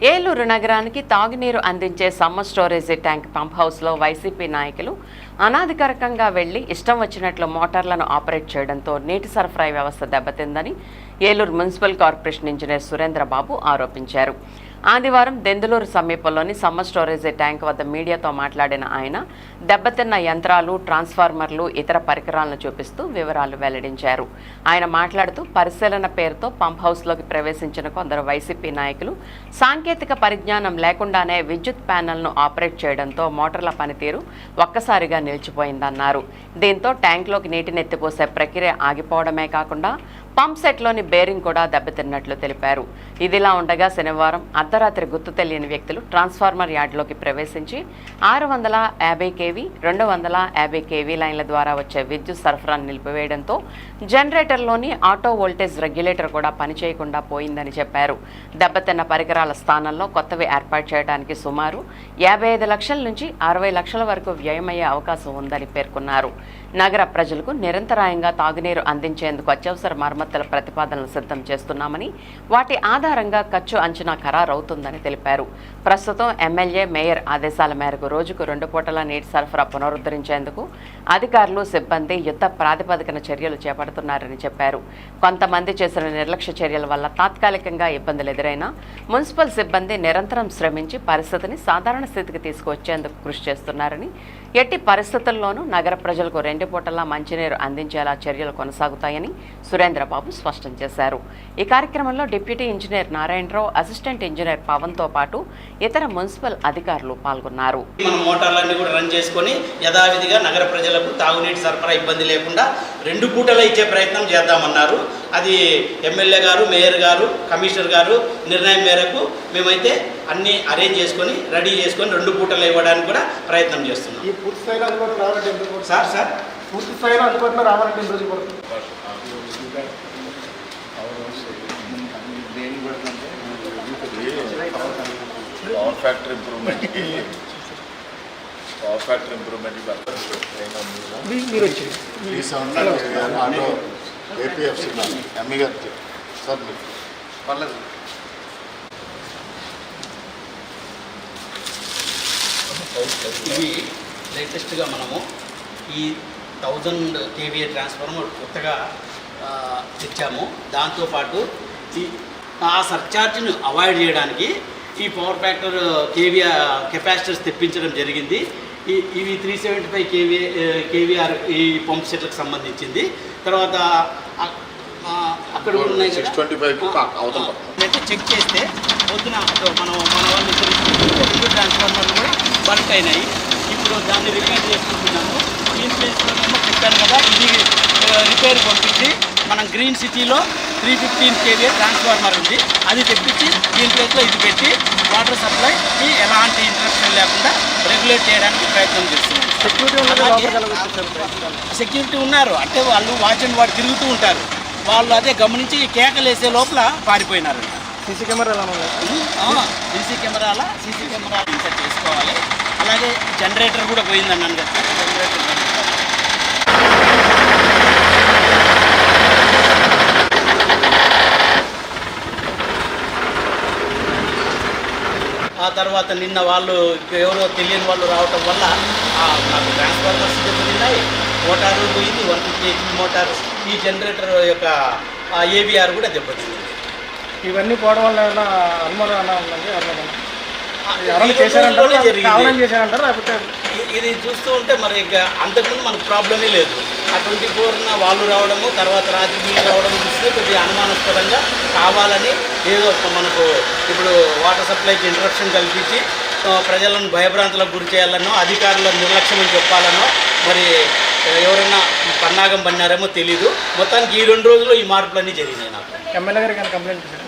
ఏలూరు నగరానికి తాగునీరు అందించే సమ్మర్ స్టోరేజీ ట్యాంక్ పంప్ హౌస్లో వైసీపీ నాయకులు అనాధికారికంగా వెళ్లి ఇష్టం వచ్చినట్లు మోటార్లను ఆపరేట్ చేయడంతో నీటి సరఫరా వ్యవస్థ దెబ్బతిందని Eluru municipal corporation engineer Surendrababu ఆరోపించారు. ఆదివారం దెందులూరు సమీపంలోని సమ్మర్ స్టోరేజీ ట్యాంక్ వద్ద మీడియాతో మాట్లాడిన ఆయన దెబ్బతిన్న యంత్రాలు, ట్రాన్స్ఫార్మర్లు, ఇతర పరికరాలను చూపిస్తూ వివరాలు వెల్లడించారు. ఆయన మాట్లాడుతూ పరిశీలన పేరుతో పంప్ హౌస్లోకి ప్రవేశించిన కొందరు వైసీపీ నాయకులు సాంకేతిక పరిజ్ఞానం లేకుండానే విద్యుత్ ప్యానెల్ను ఆపరేట్ చేయడంతో మోటార్ల పనితీరు ఒక్కసారిగా నిలిచిపోయిందన్నారు. దీంతో ట్యాంక్లోకి నీటిని ఎత్తిపోసే ప్రక్రియ ఆగిపోవడమే కాకుండా పంప్ సెట్లోని బేరింగ్ కూడా దెబ్బతిన్నట్లు తెలిపారు. ఇదిలా ఉండగా శనివారం అర్ధరాత్రి గుర్తు తెలియని వ్యక్తులు ట్రాన్స్ఫార్మర్ యార్డులోకి ప్రవేశించి 650 kV, 250 kV లైన్ల ద్వారా వచ్చే విద్యుత్ సరఫరాను నిలిపివేయడంతో జనరేటర్లోని ఆటో వోల్టేజ్ రెగ్యులేటర్ కూడా పనిచేయకుండా పోయిందని చెప్పారు. దెబ్బతిన్న పరికరాల స్థానంలో కొత్తవి ఏర్పాటు చేయడానికి సుమారు 55 లక్షల నుంచి 60 లక్షల వరకు వ్యయమయ్యే అవకాశం ఉందని పేర్కొన్నారు. నగర ప్రజలకు నిరంతరాయంగా తాగునీరు అందించేందుకు అత్యవసర మరమ్మతుల ప్రతిపాదనలు సిద్ధం చేస్తున్నామని, వాటి ఆధారంగా ఖర్చు అంచనా ఖరారవుతుందని తెలిపారు. ప్రస్తుతం ఎమ్మెల్యే, మేయర్ ఆదేశాల మేరకు రోజుకు 2 పూటల నీటి సరఫరా పునరుద్ధరించేందుకు అధికారులు, సిబ్బంది యుద్ధ ప్రాతిపదికన చర్యలు చేపడుతున్నారని చెప్పారు. కొంతమంది చేసిన నిర్లక్ష్య చర్యల వల్ల తాత్కాలికంగా ఇబ్బందులు ఎదురైనా మున్సిపల్ సిబ్బంది నిరంతరం శ్రమించి పరిస్థితిని సాధారణ స్థితికి తీసుకువచ్చేందుకు కృషి చేస్తున్నారని, ఎట్టి పరిస్థితుల్లోనూ నగర ప్రజలకు 2 పూటలా మంచినీరు అందించేలా చర్యలు కొనసాగుతాయని సురేంద్రబాబు స్పష్టం చేశారు. ఈ కార్యక్రమంలో deputy engineer Narayanarao, assistant engineer పవన్తో పాటు ఇతర మున్సిపల్ అధికారులు పాల్గొన్నారు. మనం మోటార్లన్నీ కూడా రన్ చేసుకొని యథావిధిగా నగర ప్రజలకు తాగునీటి సరఫరా ఇబ్బంది లేకుండా 2 పూటలు ఇచ్చే ప్రయత్నం చేద్దామన్నారు. అది ఎమ్మెల్యే గారు, మేయర్ గారు, కమిషనర్ గారు నిర్ణయం మేరకు మేమైతే అన్నీ అరేంజ్ చేసుకొని రెడీ చేసుకొని 2 పూటలు ఇవ్వడానికి కూడా ప్రయత్నం చేస్తున్నాం. పూర్తి స్థాయిలో అందుబాటులో రావాలంటే ఎంత పడుతుంది సార్? పూర్తి స్థాయిలో అందుబాటులో రావాలంటే ఎంత రోజులు పడుతుంది? పవర్ ఫ్యాక్టరీ ఇంప్రూవ్మెంట్ మీరు వచ్చి ఆటో ఏపీఎఫ్సి ఎంఈ గారు సార్ పర్లేదు. ఇవి లేటెస్ట్గా మనము ఈ 1000 kVA ట్రాన్స్ఫార్మర్ కొత్తగా తెచ్చాము. దాంతోపాటు ఆ సర్ఛార్జ్ను అవాయిడ్ చేయడానికి ఈ పవర్ ఫ్యాక్టర్ కెపాసిటర్స్ తెప్పించడం జరిగింది. ఇవి 375 kVAR ఈ పంప్ సెట్లకు సంబంధించింది. తర్వాత అక్కడ ఉన్నాయి 625 చెక్ చేస్తే పొద్దున మన వాళ్ళు 2 ట్రాన్స్ఫార్మర్లు కూడా బంక్ అయినాయి. ఇప్పుడు దాన్ని రిపేర్ చేసుకుంటున్నాము. గ్రీన్ ప్లేస్లో చెప్పాను కదా, ఇది రిపేర్ పంపించి మనం గ్రీన్ సిటీలో 315 kVA ట్రాన్స్ఫార్మర్ ఉంది, అది తెప్పించి గ్రీన్ ప్లేస్లో ఇది పెట్టి వాటర్ సప్లైకి ఎలాంటి ఇంటరప్షన్ లేకుండా రెగ్యులేట్ చేయడానికి ప్రయత్నం చేస్తున్నాం. సెక్యూరిటీ ఉన్నారు, అంటే వాళ్ళు వాచ్ అండ్ వార్డ్ తిరుగుతూ ఉంటారు. వాళ్ళు అదే గమనించి కేకలేసే లోపల పారిపోయినారు. సీసీ కెమెరాలు సీసీ కెమెరాలు ఇంకా చేసుకోవాలి. అలాగే జనరేటర్ కూడా పోయిందన్నాను కదా, జనరేటర్ ఆ తర్వాత నిన్న వాళ్ళు ఎవరో తెలియని వాళ్ళు రావటం వల్ల నాకు ట్రాన్స్ఫార్మర్స్ దెబ్బతిన్నాయి, మోటారు పోయింది, 150 HP మోటారు, ఈ జనరేటర్ యొక్క ఏబిఆర్ కూడా దెబ్బతింది. ఇవన్నీ పోవడం వల్ల ఏమైనా అనుమానం ఉందండి? చేశారంటారు లేకపోతే ఇది చూస్తూ ఉంటే మరి ఇక అంతకుముందు మనకు ప్రాబ్లమే లేదు. ఆ 24 వాళ్ళు రావడము, తర్వాత రాత్రి నీళ్ళు రావడం చూస్తే కొద్దిగా అనుమానాస్పదంగా కావాలని ఏదో మనకు ఇప్పుడు వాటర్ సప్లైకి ఇంటరప్షన్ కల్పించి ప్రజలను భయభ్రాంతులకు గురి చేయాలనో, అధికారుల నిర్లక్ష్యం చెప్పాలనో మరి ఎవరైనా పన్నాగం పన్నారేమో తెలీదు. మొత్తానికి ఈ 2 రోజుల్లో ఈ మార్పులన్నీ జరిగినాయి. నాకు ఎమ్మెల్యే గారికి కంప్లైంట్ చేశారు.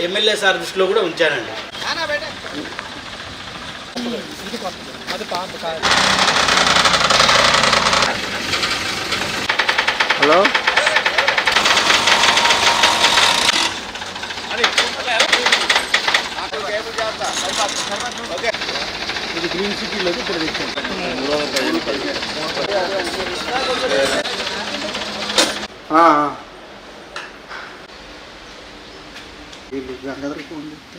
ఎమ్మెల్యే సార్ దృష్టిలో కూడా ఉంచానండి. హలో, ఇది గ్రీన్ సిటీలోకి ఇప్పుడు తెచ్చాను. గంగాధర్ ఫోన్ చెప్తే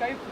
కైప్